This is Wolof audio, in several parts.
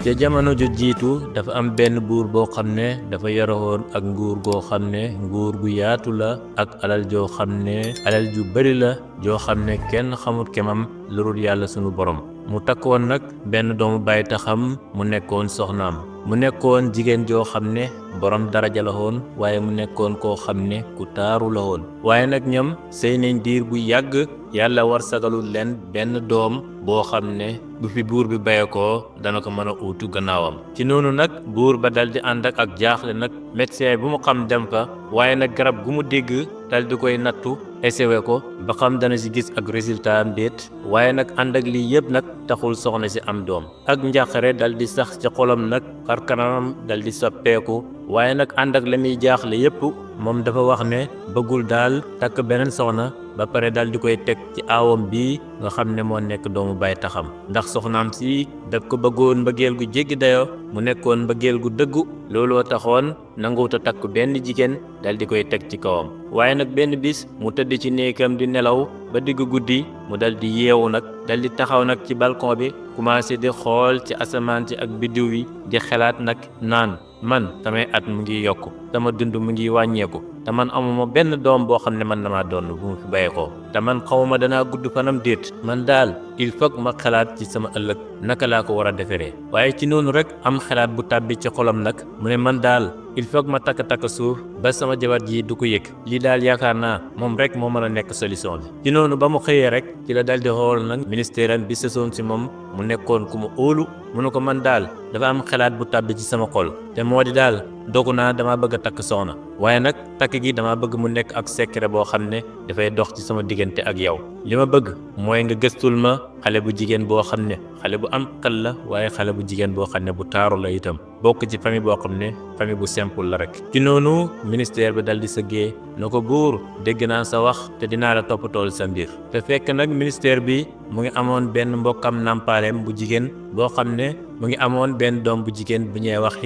ca jamono ju jiitu dafa am benn buur boo xam ne dafa yoroon ak nguur goo xam ne nguur gu yaatu la ak alal joo xam ne alal ju bari la joo xam ne kenn xamut kemam lu dul yàlla sunu borom mu takkoon nag benn doomu baay taxam mu nekkoon soxnaam mu nekkoon jigéen joo xam ne borom daraja la woon waaye mu nekkoon koo xam ne ku taaru la woon waaye nag ñoom sëy nañ diir bu yàgg yàlla war sagalul leen benn doom boo xam ne bu fi buur bi baye ko dana ko mën a uutu gannaawam ci noonu nag buur ba dal di ànd ak jaaxle nag médecin bu mu xam dem fa waaye nag garab gu mu dégg dal di koy nattu essayé ko ba xam dana si gis ak résultat am déet waaye nag ànd ak lii yëpp nag taxul soxna si am doom ak njàqare dal di sax ci xolam nag xar kanamam dal di soppeeku waaye nag ànd ak la muy jaaxle yëpp moom dafa wax ne bëggul daal takk beneen soxna ba pare dal di koy teg ci aawam bii nga xam ne moo nekk doomu baay taxam ndax soxnaam si daf ko bëggoon mbëggeel gu jéggi dayoo mu nekkoon mbëggeel gu dëggu looloo taxoon nanguwut a takk benn jigéen dal di koy teg ci kawam waaye nag benn bis mu tëdd ci néegam di nelaw ba digg guddi mu dal di yeewu nag dal di taxaw nag ci balcon bi commencé di xool ci asamaan si ak biddiw yi di xalaat nag naan man samay at mu ngi yokk sama dund mu ngi wàññeeku te man amuma benn doom boo xam ne man damaa doon bu mu fi bàyyee ko te man xawma danaa gudd fanam déet man daal il faut ma xalaat ci sama ëllëg naka laa ko war a deferee waaye ci noonu rek am xalaat bu tàbbi ci xolam nag mu ne man daal il faut ma takk suuf ba sama jabar ji du ko yëg lii daal yaakaar naa moom rek moo mën a nekk solution bi ci noonu ba mu xëyee rek ci la dal di xool nag ministère am bi sësoon si moom mu nekkoon ku mu óolu mu ne ko man daal dafa am xalaat bu tàbbi ci sama xol te moo di daal dogu naa dama bëgg a takk soxna waaye nag takk gi dama bëgg mu nekk ak secret boo xam ne dafay dox ci sama diggante ak yow li ma bëgg mooy nga gëstul ma xale bu jigéen boo xam ne xale bu am xel la waaye xale bu jigéen boo xam ne bu taaru la itam bokk ci famille boo xam ne famille bu simple la rek ci noonu ministère bi dal di sëggee na ko buur dégg naa sa wax te dinaa la toppatool sa mbir te fekk nag ministère bi mu ngi amoon benn mbokkam nampaaleem bu jigéen boo xam ne mu ngi amoon benn doom bu jigéen bu ñuy wax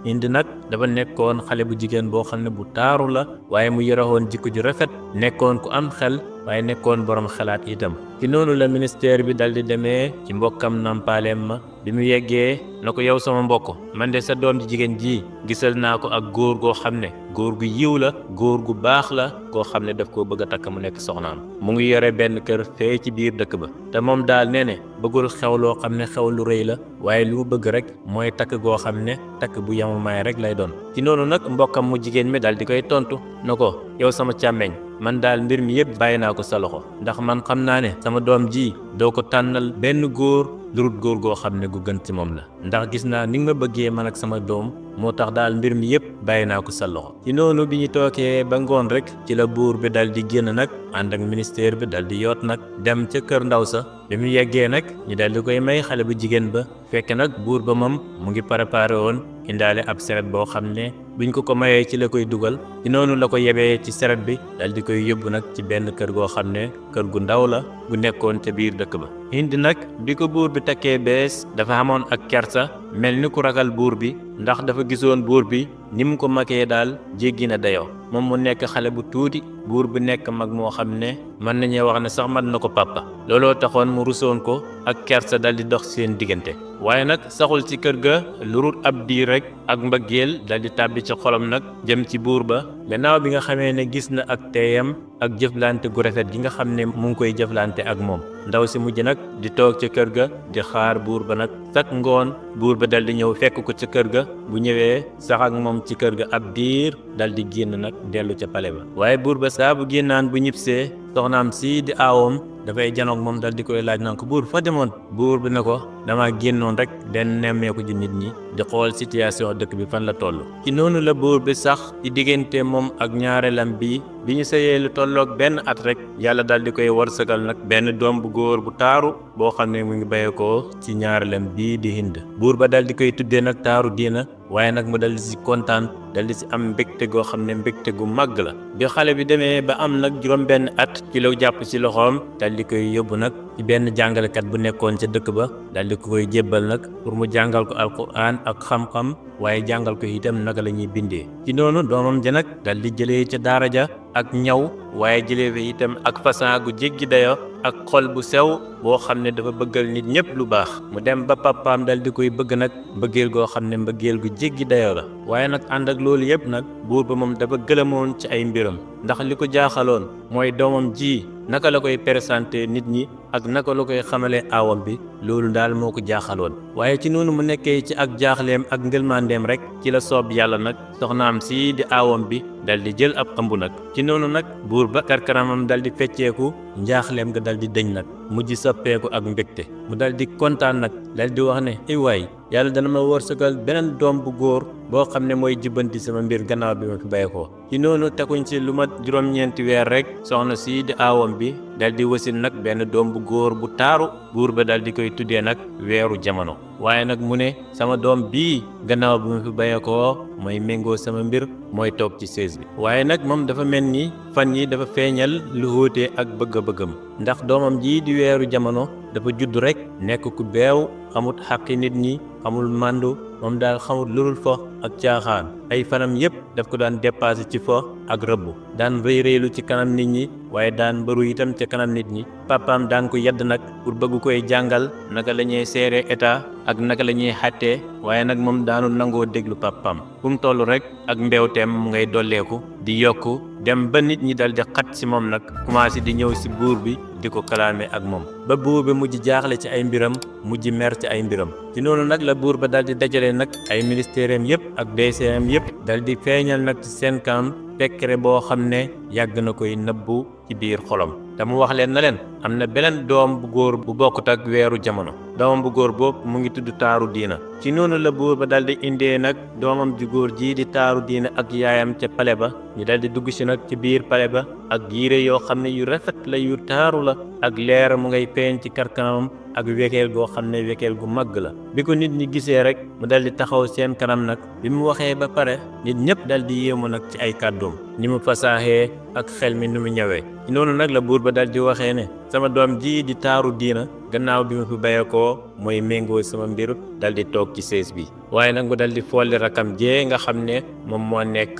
Hind nag dafa nekkoon xale bu jigéen boo xam ne bu taaru la waaye mu yorewoon jikko ju rafet nekkoon ku am xel waaye nekkoon borom xalaat itam ci noonu la ministère bi dal di demee ci mbokkam nampaaleem ma bi mu yeggee na ko yow sama mbokk man de sa doom ji jigéen ji gisal naa ko ak góor goo xam ne góor gu yiw la góor gu baax la koo xam ne daf koo bëgg a takk mu nekk soxnaam mu ngi yore benn kër fee ci biir dëkk ba te moom daal nee ne bëggul xew loo xam ne xew lu rëy la waaye lu mu bëgg rek mooy takk goo xam ne takk bu yamamaay rek lay doon ci noonu nag mbokkam mu jigéen mi dal di koy tontu na ko yow sama càmmeñ man daal mbir mi yëpp bàyyi naa ko sa loxo ndax man xam naa ne sama doom ji doo ko tànnal benn góor lu dul góor goo xam ne gu gën ci moom la ndax gis naa ni nga ma bëggee man ak sama doom moo tax daal mbir mi yëpp bàyyi naa ko sa loxo ci noonu bi ñu tookee ba ngoon rek ci la buur bi dal di génn nag ànd ak ministère bi dal di yoot nag dem ca kër ndaw sa bi mu yeggee nag ñu dal di koy may xale bu jigéen ba fekk nag buur ba moom mu ngi préparé woon indaale ab seret boo xam ne buñ ko mayee ci la koy dugal ci noonu la ko yebee ci seret bi dal di koy yóbbu nag ci benn kër goo xam ne kër gu ndaw la gu nekkoon ca biir dëkk ba Hind nag bi ko buur bi takkee bees dafa amoon ak kersa mel ni ku ragal buur bi ndax dafa gisoon buur bi ni mu ko magee daal jéggi na dayoo moom mu nekk xale bu tuuti buur bi nekk mag moo xam ne mën nañu wax ne sax mat na ko papa looloo taxoon mu rusoon ko ak kersa dal di dox seen diggante waaye nag saxul ci kër ga lu rut ab diir rek ak mbëggeel dal di tàbbi ci xolam nag jëm ci buur ba gannaaw bi nga xamee ne gis na ak teeyam ak jëflante gu rafet gi nga xam ne mu ngi koy jëflante ak moom ndaw si mujj nag di toog ca kër ga di xaar buur ba nag sak ngoon buur ba dal di ñëw fekk ko ca kër ga bu ñëwee sax ak moom ci kër ga ab diir dal di génn nag dellu ca pale ba waaye buur ba saa bu génnaan bu ñibbisee soxnaam si di aawoom dafay janoog moom dal di koy laaj naan ko buur fa demoon buur bi ne ko dama génnoon rek den nemmeeku ji nit ñi di xool situation dëkk bi fan la toll ci noonu la buur bi sax ci diggante moom ak ñaareelam bi ñu sëyee lu tolloog benn at rek yàlla dal di koy wërsëgal nag benn doom bu góor bu taaru boo xam ne mu ngi bàyyeekoo ci ñaareelam bii di Hind buur ba dal di koy tuddee nag taaru diina waaye nag mu dal di si kontaan dal di si am mbégte goo xam ne mbégte gu màgg la bi xale bi demee ba am nag juróom benn at ci la jàpp ci loxoom dal di koy yóbbu nag ci benn jàngalekat bu nekkoon ca dëkk ba dal di koy jébbal nag pour mu jàngal ko alquran ak xam-xam waaye jàngal ko itam naka la ñuy bindee ci noonu doomam ja nag dal di jëlee ca daara ja ak ñaw waaye jëlee fi itam ak façon gu jéggi dayo ak xol bu sew boo xam ne dafa bëggal nit ñëpp lu baax mu dem ba papaam dal di koy bëgg nag mbëggeel goo xam ne mbëggeel gu jéggi dayoo la waaye nag ànd ak loolu yëpp nag buur ba moom dafa gëlëmoon ci ay mbiram ndax li ko jaaxaloon mooy doomam ji naka la koy présenté nit ñi ak naka la koy xamalee aawam bi loolu daal moo ko jaaxaloon waaye ci noonu mu nekkee ci ak jaaxleem ak ngëlmandeem rek ci la soob yàlla nag soxnaam sii di aawam bi dal di jël ab ëmb nag ci noonu nag buur ba karkaramam dal di fecceeku njaaxleem nga dal di dëñ nag mujj soppeeku ak mbégte mu dal di kontaan nag dal di wax ne ay waay yàlla dana ma wërsëgal beneen doom bu góor boo xam ne mooy jubbanti sama mbir gannaaw bi ma fi bay ko ci noonu tekuñ ci lu mat juróom-ñeenti weer rek soxna sii di aawam bi dal di wasin nag benn doom bu góor bu taaru buur ba dal di koy tuddee nag weeru jamono waaye nag mu ne sama doom bii gannaaw bi ma fi bayekoo mooy méngoo sama mbir mooy toog ci sées bi waaye nag moom dafa mel ni fan yi dafa feeñal lu wuute ak bëgg-bëggam ndax doomam jii di weeru jamono dafa judd rek nekk ku beew xamut xaqi nit ñi xamul màndu moom daal xamut lurul fo ak caaxaan ay fanam yépp daf ko daan dépassé ci fo ak rëbb daan rëy rëylu ci kanam nit ñi waaye daan mbëru itam ca kanam nit ñi papaam daan ko yedd nag pour bëgg koy jàngal naka la ñuy seere état ak naka la ñuy xàttee waaye nag moom daanu nangoo déglu papaam fu mu toll rek ak mbewteem mu ngay dolleeku di yokku dem ba nit ñi dal di xat si moom nag commencé di ñëw si buur bi di ko kalaame ak moom ba buur bi mujj jaaxle ci ay mbiram mujj mer ci ay mbiram ci noonu nag la buur ba dal di dajale nag ay ministère am yëpp ak DCM yëpp dal di feeñal nag ci seen kanam secret boo xam ne yàgg na koy nëbbu ci biir xolam te mu wax leen na leen am na beneen doom bu góor bu bokkut ak weeru jamono doomam bu góor boobu mu ngi tudd taaru diina ci noonu la buur ba dal di indee nag doomam ju góor jii di taaru diina ak yaayam ca pale ba ñu dal di dugg si nag ci biir pale ba ak yére yoo xam ne yu rafet la yu taaru la ak leer mu ngay feeñ ci karkanamam ak wekeel goo xam ne wekeel gu màgg la bi ko nit ñi gisee rek mu dal di taxaw seen kanam nag bi mu waxee ba pare nit ñëpp dal di yéemu nag ci ay kàddoom ni mu fasaaxee ak xel mi ni mu ñëwee ci noonu nag la buur ba dal di waxee ne sama doom ji di taaru diina gannaaw bi ma fi bayekoo mooy méngoo sama mbir dal di toog ci sées bi waaye nag mu dal di folli rakam jee nga xam ne moom moo nekk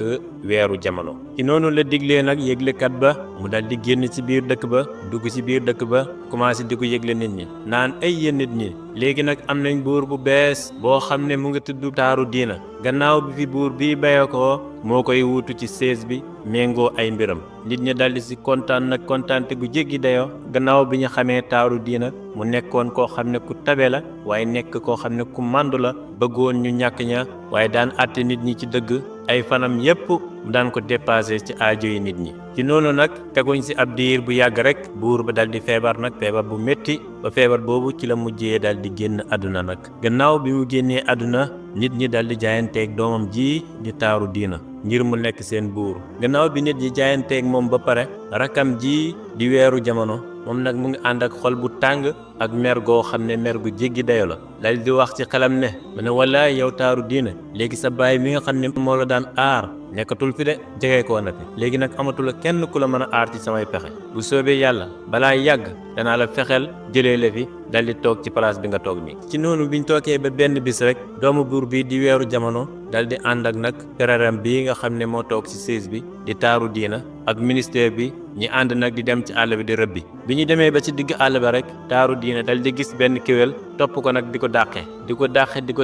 weeru jamono ci noonu la diglee nag yëglekat ba mu dal di génn ci biir dëkk ba dugg ci biir dëkk ba commencé di ko yëgle nit ñi naan ay yéen nit ñi léegi nag am nañ buur bu bees boo xam ne mu ngi tudd taaru diina gannaaw bi fi buur bii bayekoo moo koy wuutu ci sées bi méngoo ay mbiram nit ñi daldi ci kontaan nag kontaante gu jéggi dayoo gannaaw bi ñu xamee taaru diina mu nekkoon koo xam ne ku tabe la waaye nekk koo xam ne ku màndu la bëggoon ñu ñàkk ña waaye daan àtte nit ñi ci dëgg ay fanam yépp mu daan ko dépassé ci aajo yi nit ñi ci noonu nag teguñ ci ab diir bu yàgg rek buur ba daldi feebar nag feebar bu métti ba feebar boobu ci la mujjee daldi génn àdduna nag gannaaw bi mu génnee àdduna nit ñi daldi jaayanteeg doomam ji di taaru diina ngir mu nekk seen buur gannaaw bi nit ñi jaayanteeg moom ba pare rakam ji di weeru jamono moom nag mu ngi ànd ak xol bu tàng ak mer goo xam ne mer gu jéggi dayo la dal di wax ci xelam ne mu ne wallaay yow taaru diina léegi sa baay mi nga xam ne moo la daan aar nekkatul fi de jege koo na fi léegi nag amatul kenn ku la mën a aar ci samay pexe bu soobee yàlla balaa yàgg danaa la fexeel jëlee la fi dal di toog ci place bi nga toog nii ci noonu biñ toogee ba benn bis rek doomu buur bi di weeru jamono dal di ànd ak nag teraram bii nga xam ne moo toog ci sées bi di taaru diina ak ministère bi ñi ànd nag di dem ci àll bi di rëbbi bi ñu demee ba ci digg àll ba rek taaru diina dal di gis benn kéwél topp ko nag di ko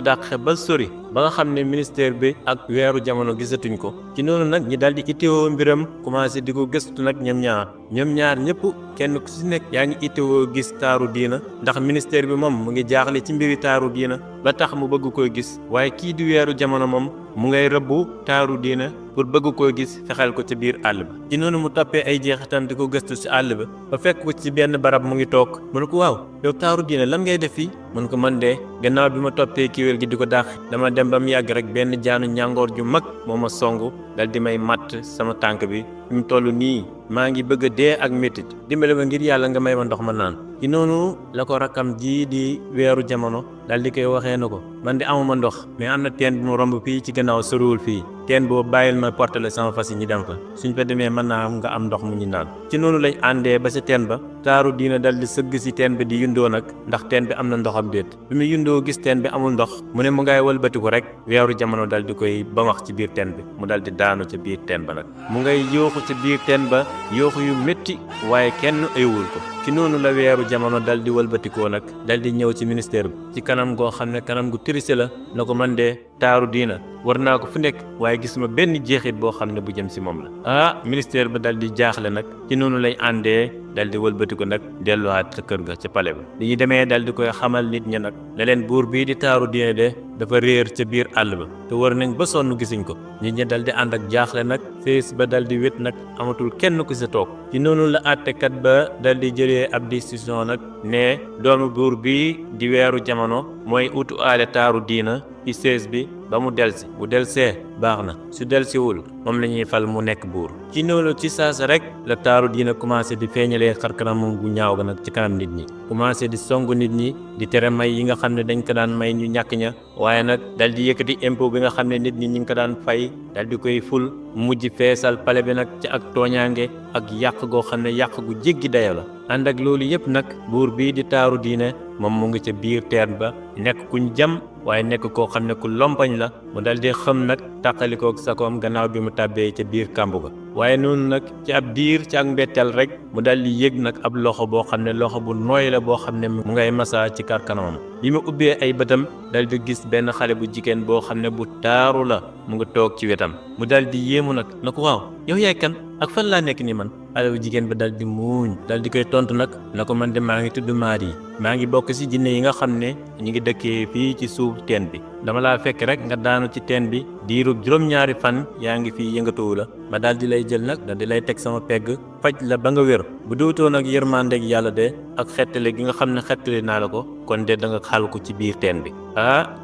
dàqe ba sori ba nga xam ne ministère bi ak weeru jamono gisatuñ ko ci noonu nag ñi dal di itteewoo mbiram commencé di ko gëstu nag ñoom ñaar ñëpp kenn ku ci nekk yaa ngi itteewoo gis taaru diina ndax ministère bi moom mu ngi jaaxle ci mbiri taaru diina ba tax mu bëgg koy gis waaye kii di weeru jamono moom mu ngay rëbbu taaru diina pour bëgg koo gis fexeel ko ci biir àll ba ci noonu mu toppee ay jeexitam di ko gëstu ci àll ba ba fekk ko ci benn barab mu ngi toog mu ne ko waaw yow taaru diina lan ngay def fii mun ko man de gannaaw bi ma toppee kiwél gi di ko dàq dama dem ba mu yàgg rek benn jaanu ñàngoor ju mag moo ma songu dal di may matt sama tànk bi fi mu toll nii maa ngi bëgg a dee ak métit dimbale ma ngir yàlla nga may ma ndox ma naan ci noonu la ko rakkam ji di weeru jamono dal di koy waxee na ko man di amuma ndox mais am na teen bu mu romb fii ci gannaaw soriwul fii teen boobu bàyyil ma portale sama fas yi ñu dem fa suñ fa demee mën naa nga am ndox mu ñu naan ci noonu lañ àndee ba sa teen ba taaru diina dal di sëgg si teen bi di yundoo nag ndax teen bi am na ndoxam déet bi mu yundoo gis teen bi amul ndox mu ne mu ngay wëlbatiku rek weeru jamono dal di koy bamax ci biir teen bi mu dal di daanu ca biir teen ba nag mu ngay yooxu ca biir teen ba yooxu yu métti waaye kenn ayuwul ko ci noonu la weeru jamono dal di wëlbatikoo nag dal di ñëw ci ministère bi ci kanam goo xam ne kanam gu triste la na ko man de taaru diina war naa ko fu nekk waaye gisuma benn jeexit boo xam ne bu jëm si moom la ministère ba dal di jaaxle nag ci noonu lay àndee dal di wëlbatiku nag delluwaat ca kër ga ca pale ba li ñu demee dal di koy xamal nit ñi nag ne leen buur bii di taaru diina de dafa réer ca biir àll ba te war nañ ba sonn gisuñ ko nit ñi dal di ànd ak jaaxle nag fees ba dal di wét nag amatul kenn ku sa toog ci noonu la àttekat ba dal di jëlee ab décision nag ne doomu buur bii di weeru jamono mooy utu aale taaru diina ci sees bi ba mu delsi bu delsee baax na su delsiwul moom la ñuy fal mu nekk buur ci noonu ci saasa rek la taaru diina commencé di feeñalee xarkanamam gu ñaaw ga nag ci kanam nit ñi commencé di song nit ñi di tere may yi nga xam ne dañ ko daan may ñu ñàkk ña waaye nag dal di yëkkati impôt bi nga xam ne nit ñi ñu ngi ko daan fay dal di koy ful mujj feesal pale bi nag ci ak tooñaange ak yàq goo xam ne yàq gu jéggi dayo la ànd ak loolu yëpp nag buur bii di taaru diine moom mu ngi ca biir teen ba nekk kuñ jam waaye nekk koo xam ne ku lompañ la mu dal di xam nag tàqalikook sakoom gannaaw bi mu tàbbee ca biir kàmbu ga waaye noonu nag ci ab diir ci ak mbetteel rek mu dal di yëg nag ab loxo boo xam ne loxo bu nooy la boo xam ne mu ngay masa ci kar kanamam bi mu ubbee ay bëtam dal di gis benn xale bu jigéen boo xam ne bu taaru la mu ngi toog ci wetam mu dal di yéemu nag na ko waaw yow yaay kan ak fan laa nekk nii man xale bu jigéen ba dal di muuñ dal di koy tontu nag na ko man de maa ngi tudd Maari maa ngi bokk ci jinne yi nga xam ne ñu ngi dëkkee fii ci suuf teen bi dama laa fekk rek nga daanu ci teen bi diirub juróom-ñaari fan yaa ngi fii yëngatuwu la ma daal di lay jël nag daal di lay teg sama pegg faj la ba nga wér bu duutoon ak yërmandeeg yàlla de ak xettale gi nga xam ne xettali naa la ko kon de da nga xal ko ci biir teen bi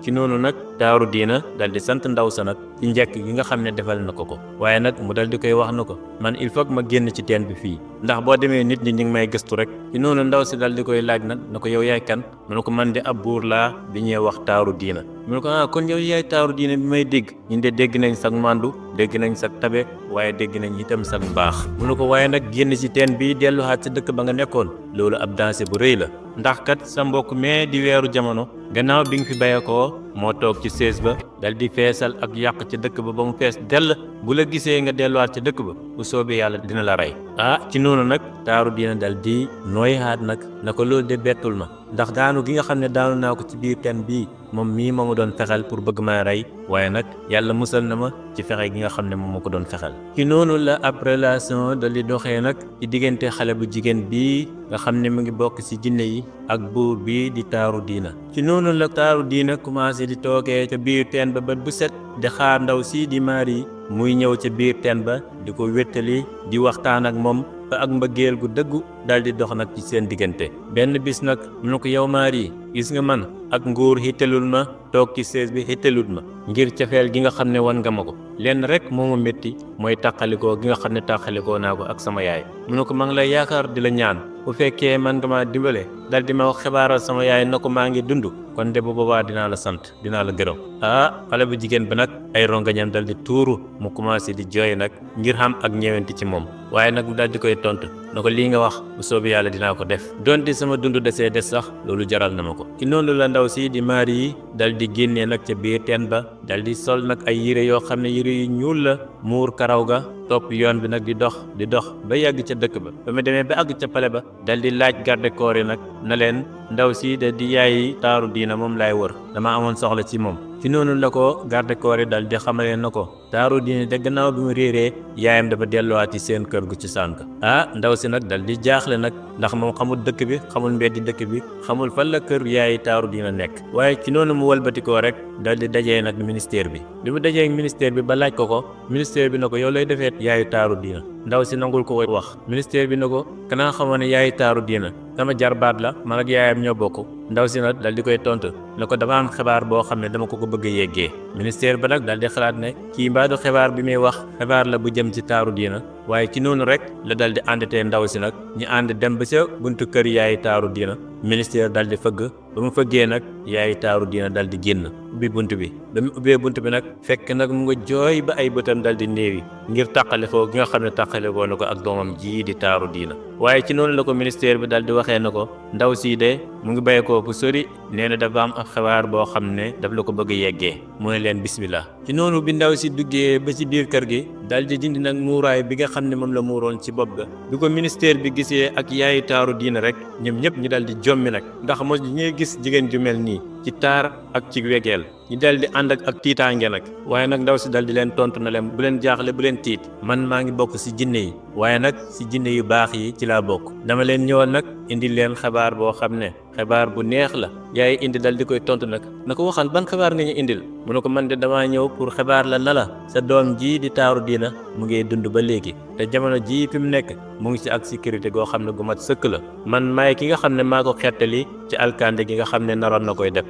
ci noonu nag taaru diina dal di sant ndaw sa nag ci njëkk gi nga xam ne defal na ko waaye nag mu dal di koy wax na ko man il faut que ma génn ci teen bi fii ndax boo demee nit ñi ñu ngi may gëstu rek ci noonu ndaw si dal di koy laaj nag na ko yow yaay kan mu ne ko man de ab buur laa bi ñuy wax taaru diina mu ne ko kon yow yaay taaru diina bi may dégg ñun de dégg nañ sag màndu dégg nañ sag tabe waaye dégg nañ itam sag mbaax mu ne ko waaye nag génn ci teen bi delluwaat sa dëkk ba nga nekkoon loolu ab dansé bu rëy la ndax kat sa mbokk mee di weeru jamono gannaaw bi nga fi bayekoo moo toog ci sées ba dal di feesal ak yàq ca dëkk ba mu fees dell bu la gisee nga delluwaat ca dëkk ba bu soobee yàlla dina la rey ci noonu nag taaru diina dal di nooyaat nag na ko loolu de bettul ma ndax daanu gi nga xam ne daanu naa ko ci biir teen bii moom mii ma doon fexel pour bëgg maa rey waaye nag yàlla musal na ma ci fexe gi nga xam ne moom ma ko doon fexel ci noonu la ab relation dal di doxee nag ci diggante xale bu jigéen bii nga xam ne mu ngi bokk ci jinne yi ak buur bii di taaru diina ci noonu la taaru diina commencé di toogee ca biir teen ba bët bu set di xaar ndaw si di Maari muy ñëw ca biir teen ba di ko wéttali di waxtaan ak moom ba ak mbëggeel gu dëggu dal di dox nag ci seen diggante benn bis nag mu ne ko yow Maari gis nga man ak nguur xittalul ma toog ci sees bi xittalul ma ngir cafeel gi nga xam ne wan nga ma ko lenn rek moo ma métti mooy tàqalikoo gi nga xam ne tàqalikoo naa ko ak sama yaay mu ne ko maa ngi lay yaakaar di la ñaan bu fekkee man nga maa dimbale dal di ma wax xibaaral sama yaay na ko maa ngi dund kon de bu boobaa dinaa la sant dinaa la gërëm xale bu jigéen bi nag ay rongañam dal di tuuru mu commencé di jooy nag ngir xam ak ñeewenti ci moom waaye nag mu dal di koy tontu na ko lii nga wax bu soobee yàlla dinaa ko def donte sama dund desee des sax loolu jaral na ma ko ci noonu la ndaw si di Maari yi dal di génnee nag ca biir teen ba dal di sol nag ay yére yoo xam ne yére yu ñuul la muur karaw ga topp yoon bi nag di dox ba yàgg ca dëkk ba ba mu demee ba àgg ca pale ba dal di laaj garde corps yi nag na leen ndaw si de di yaayi taaru diina moom laay wër dama amoon soxla ci moom ci noonu la ko garde corps yi dal di xamalee na ko taaru diina de gannaaw bi mu réeree yaayam dafa delluwaat ci seen kër gu ci sànk ndaw si nag dal di jaaxle nag ndax moom xamul dëkk bi xamul mbeddi dëkk bi xamul fan la kër yaayi taaru diina nekk waaye ci noonu mu walbatikoo rek dal di dajee nag ministère bi mu dajee ministère bi ba laaj ko ministère bi na ko yow lay defee yaayu taaru diina ndaw si nangul ko wax ministère bi na ko kanaa xamoon ne yaayu taaru diina sama jarbaat la man ak yaayam ñoo bokk ndaw si nag dal di koy tontu ne ko dama am xibaar boo xam ne dama ko bëgg a yeggee ministère ba nag dal di xalaat ne kii mbaadu xibaar bi muy wax xibaar la bu jëm ci taaru diina waaye ci noonu rek la dal di àndatee ndaw si nag ñu ànd dem ba ca buntu kër yaayu taaru diina ministère dal di fëgg ba mu fëggee nag yaayu taaru diina dal di génn ubbi bunt bi ba mu ubbee bunt bi nag fekk nag mu nga jooy ba ay bëtam dal di néewi ngir tàqale foo gi nga xam ne tàqale koo na ko ak doomam ji di Taaru Diina. waaye ci noonu la ko ministère bi dal di waxee na ko ndaw sii de mu ngi bàyyi ko fu sori nee na dafa am ak xibaar boo xam ne daf la ko bëgg a yeggee mu ne leen bismillah. ci noonu bi ndaw si duggee ba ci biir kër gi dal di dindi nag muuraay bi nga xam ne moom la muuroon ci bopp ga bi ko ministère bi gisee ak yaayu Taaru Diina rek ñoom ñëpp ñu dal di jommi nag ndax mos ñuy gis jigéen ju mel nii ci taar ak ci wegeel ñu dal di ànd ak tiitaange nag waaye nag ndaw si dal di leen tontu na leen bu leen jaaxle bu leen tiit man maa ngi bokk si jinne yi waaye nag si jinne yu baax yi ci laa bokk dama leen ñëwal nag indi leen xabaar boo xam ne xibaar bu neex la yaay indi dal di koy tontu nag na ko waxal ban xibaar nga ñu indil mu ne ko man de damaa ñëw pour xibaar la na la sa doom ji di Taaru Diina mu ngi dund ba léegi te jamono jii fi mu nekk mu ngi ci ak sécurité goo xam ne gu mat sëkk la man maay ki nga xam ne maa ko xettali ci alkande gi nga xam ne naroon na koy def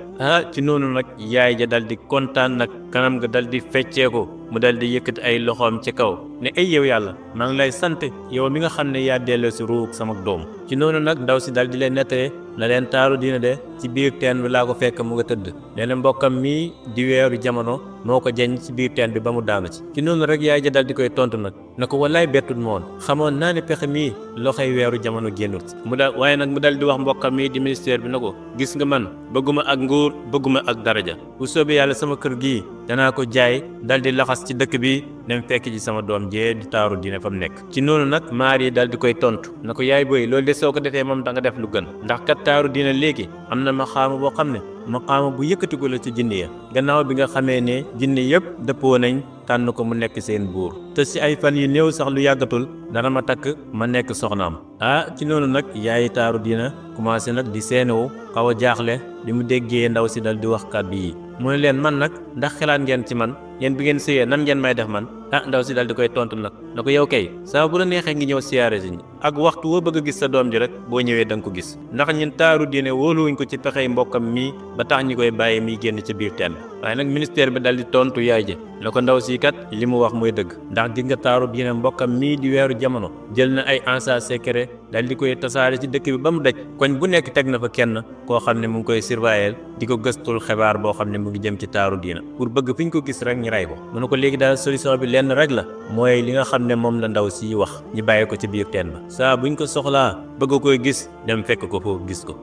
ci noonu nag yaay ja dal di kontaan nag kanam nga dal di fecceeku mu dal di yëkkati ay loxoom ci kaw ne ay yow yàlla maa ngi lay sant yow mi nga xam ne yaa delloo si ruug sama doom ci noonu nag ndaw si dal di leen nettee na leen Taaru Diina de ci biir teen bi laa ko fekk mu nga tëdd nee na mbokkam mii di weeru jamono moo ko jeñ ci biir teen bi ba mu daanu ci noonu rek yaay ja dal di koy tontu nag na ko wallaay bettut moon xamoon naa ne pexe mii loxoy weeru jamono génnut mu dal waaye nag mu dal di wax mbokkam mii di ministère bi na ko gis nga man bëgguma ak nguur bëgguma ak daraja bu soobee yàlla sama kër gii danaa ko jaay dal di laxas ci dëkk bi dem fekk ci sama doom jee di Taaru Diina fa mu nekk ci noonu nag Maari dal di koy tontu na ko yaay booy loolu de soo ko defee moom da nga def lu gën ndax kat Taaru Diina léegi am na maqaama boo xam ne maqaama bu yëkkatiku la ci jinne ya gannaaw bi nga xamee ne jinne yëpp dëppoo nañ tànn ko mu nekk seen buur te si ay fan yu néew sax lu yàggatul dana ma takk ma nekk soxnaam ci noonu nag yaayi Taaru Diina commencé nag di seenewu xaw a jaaxle li mu déggee ndaw si dal di wax kàddu yi mu ne leen man nag ndax xalaat ngeen ci man yéen bi ngeen sëyee nan ngeen may def man ndaw si dal di koy tontu nag na ko yow kay saa bu la neexee ngi ñëw siyaare si ak waxtu woo bëgg a gis sa doom ji rek boo ñëwee da nga ko gis ndax ñun Taaru Diina wóoluwuñ ko ci pexey mbokkam mii ba tax ñi koy bàyyi miy génn ci biir teen waaye nag ministère bi dal di tontu yaay ji na ko ndaw si kat li mu wax mooy dëgg ndax di nga Taaru Diina mbokkam mii di weeru jamono jël na ay agents secrets dal di koy tasaare ci dëkk bi ba mu daj koñ bu nekk teg na fa kenn koo xam ne mu ngi koy surveiller di ko gëstul xibaar boo xam ne mu ngi jëm ci Taaru Diina pour bëgg fi ñu ko gis rek ñu rey ko mu ne ko léegi daal solution bi lenn rek la mooy li nga xam ne moom la ndaw si wax ñu bàyyi ko ci biir teen ba saa buñ ko soxlaa bëgg koy gis dem fekk ko foofu gis ko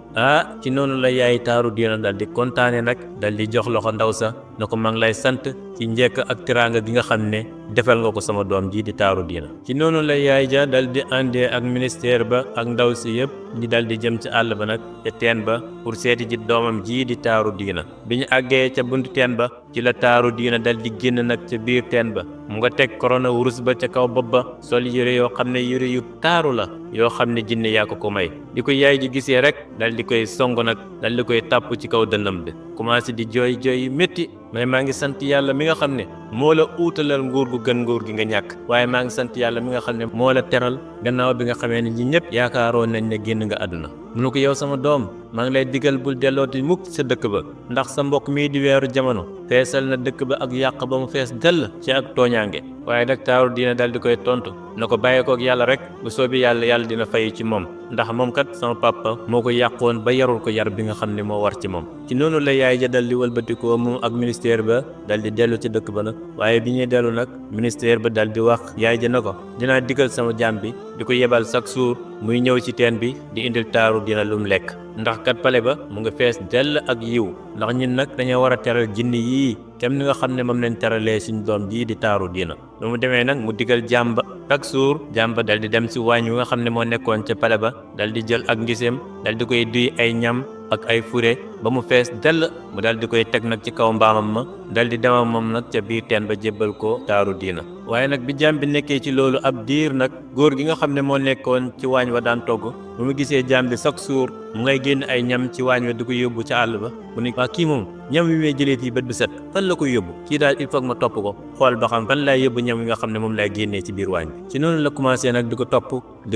ci noonu la yaay Taaru Diina dal di kontaane nag dal di jox loxo ndaw sa na ko maa ngi lay sant ci njekk ak teraanga gi nga xam ne defal nga ko sama doom ji di Taaru Diina ci noonu la yaay ja dal di àndee ak ministère ba ak ndaw si yëpp ñi dal di jëm ci àll ba nag ca teen ba pour seeti ji doomam ji di Taaru Diina bi ñu àggee ca buntu teen ba ci la Taaru Diina dal di génn nag ca biir teen ba mu nga teg korona wurus ba ca kaw bopp ba sol yére yoo xam ne yére yu taaru la yoo xam ne jinne yaa ko may di ko yaay ji gisee rek dal di koy song nag dal di koy tàpp ci kaw dënnam bi commencé di jooy jooy yu métti mais maa ngi sant yàlla mi nga xam ne moo la uutalal nguur gu gën nguur gi nga ñàkk waaye maa ngi sant yàlla mi nga xam ne moo la teral gannaaw bi nga xamee ne ñi ñëpp yaakaaroon nañ ne génn nga àdduna mu ne ko yow sama doom maa ngi lay digal bul dellooti mukk sa dëkk ba ndax sa mbokk mii di weeru jamono feesal na dëkk ba ak yàq ba mu fees dell ci ak tooñaange waaye nag Taaru Diina dal di koy tontu na ko bàyyi kook yàlla rek bu soobi yàlla dina fay ci moom ndax moom kat sama papa moo ko yàqoon ba yarul ko yar bi nga xam ne moo war ci moom ci noonu la yaay ja dal di wëlbatikoo moom ak ministère ba dal di dellu ci dëkk ba nag waaye bi ñuy dellu nag ministère ba dal di wax yaay ja na ko dinaa digal sama jaam bi di ko yebal chaque jour muy ñëw ci teen bi di indil Taaru Diina lu mu lekk ndax kat pale ba mu nga fees dell ak yiw ndax ñun nag dañoo war a teral jinni yii kem ni nga xam ne moom lañ teralee suñ doom jii di Taaru Diina ba mu demee nag mu digal jàmba chaque jour jàmba dal di dem si waañ wi nga xam ne moo nekkoon ca pale ba dal di jël ak ngiseem dal di koy duy ay ñam ak ay fure ba mu fees dell mu dal di koy teg nag ci kaw mbaamam ma dal di dem ak moom nag ca biir teen ba jébbal ko Taaru Diina waaye nag bi jaam bi nekkee ci loolu ab diir nag góor gi nga xam ne moo nekkoon ci waañ wa daan togg bu mu gisee jaam bi chaque jour mu ngay génn ay ñam ci waañ wa di ko yóbbu ca àll ba mu ne waa kii moom ñam wi may jëlee fii bët bu set fan la koy yóbbu kii daal il faut ma topp ko xool ba xam fan laay yóbbu ñam yi nga xam ne moom laay génnee ci biir waañ bi ci noonu la commencé nag di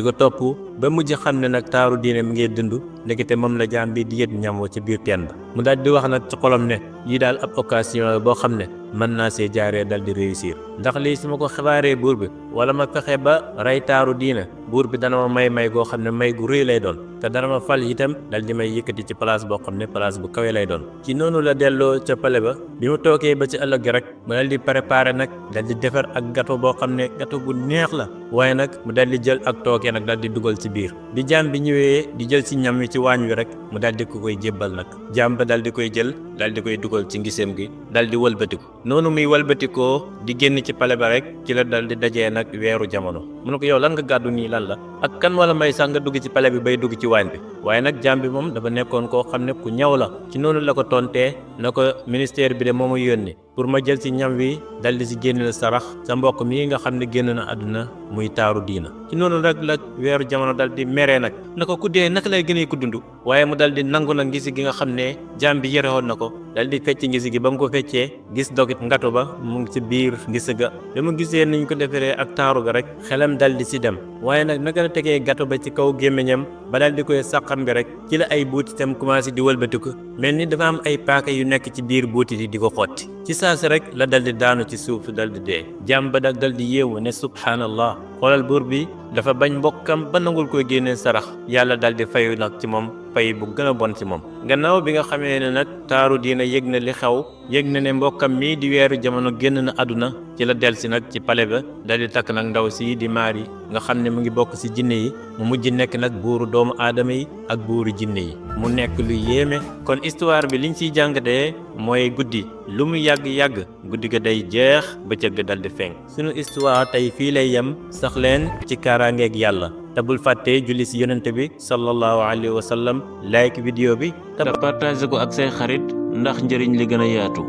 ko topp ba mujj xam ne nag Taaru Diina mi ngi dund ndekete moom la jaam bi di yët ñam wa ci biir teen ba mu daal di wax nag ci xolam ne yii daal ab occasion boo xam ne mën naa see jaaree dal di réussir ndax lii su ma ko xibaaree buur bi wala ma fexe ba rey taaru diina buur bi dana ma may goo xam ne may gu rëy lay doon te dana ma fal itam dal di may yëkkati ci place boo xam ne place bu kawe lay doon. ci noonu la delloo ca pale ba bi mu toogee ba ci ëllëg gi rek mu dal di préparer nag dal di defar ak gâteau boo xam ne gâteau bu neex la waaye nag mu dal di jël ak tookee nag dal di dugal ci biir bi jaam bi ñëwee di jël ci ñam wi ci waañ wi rek mu dal di ko koy jébbal nag jaam ba dal di koy jël dal di koy dugal ci ngiseem gi dal di wëlbatiku noonu muy wëlbatikoo di génn ci pale ba rek ci la dal di dajee nag weeru jamono mu ne ko yow lan nga gàddu nii lan la ak kan wala may sax nga dugg ci pale bi bay dugg ci waañ bi waaye nag jaam bi moom dafa nekkoon koo xam ne ku ñaw la ci noonu la ko tontee na ko ministère bi de moo ma yónni pour ma jël ci ñam wi dal di ci génneel sarax sa mbokk mii nga xam ne génn na àdduna muy taaru diina ci noonu rek la weeru jamono dal di meree nag na ko ku dee naka lay gënee ku dund waaye mu dal di nangu nag ngisi gi nga xam ne jaam bi yërewoon na ko dal di fecc ngisi gi ba mu ko feccee gis dogit ngatu ba mu ngi ci biir ngisi ga ba mu gisee niñ ko defaree ak taaru ga rek xelam dal di ci dem waaye nag naka la tegee gato ba ci kaw gémmiñam ba dal di koy sàqam bi rek ci la ay buutitam commencé di wëlbatiku mel ni dafa am ay paaka yu nekk ci biir buutit yi di ko xotti ci saasi rek la dal di daanu ci suuf dal di dee jaam ba dal di yeewu ne subhaanallah xoolal buur bi dafa bañ mbokkam ba nangul koy génnee sarax yàlla dal di fayu nag ci moom fay bu gën a bon ci moom gannaaw bi nga xamee ne nag taaru diina yëg na li xew yëg na ne mbokkam mii di weeru jamono génn na àdduna ci la delsi nag ci pale ba dal di takk nag ndaw si di Maari nga xam ne mu ngi bokk ci jinne yi mu mujj nekk nag buuru doomu aadama yi ak buuru jinne yi mu nekk lu yéeme kon histoire bi liñ ciy jàngatee mooy guddi lu mu yàgg-yàgg guddi ga day jeex bëccëg ga dal di fenk sunu histoire tey fii lay yem sax leen ci kaaraangeeg yàlla te bul fàtte julli ci yonente bi sallallahu alayhi wa sallam like vidéo bi te partage ko ak say xarit ndax njëriñ li gën a yaatu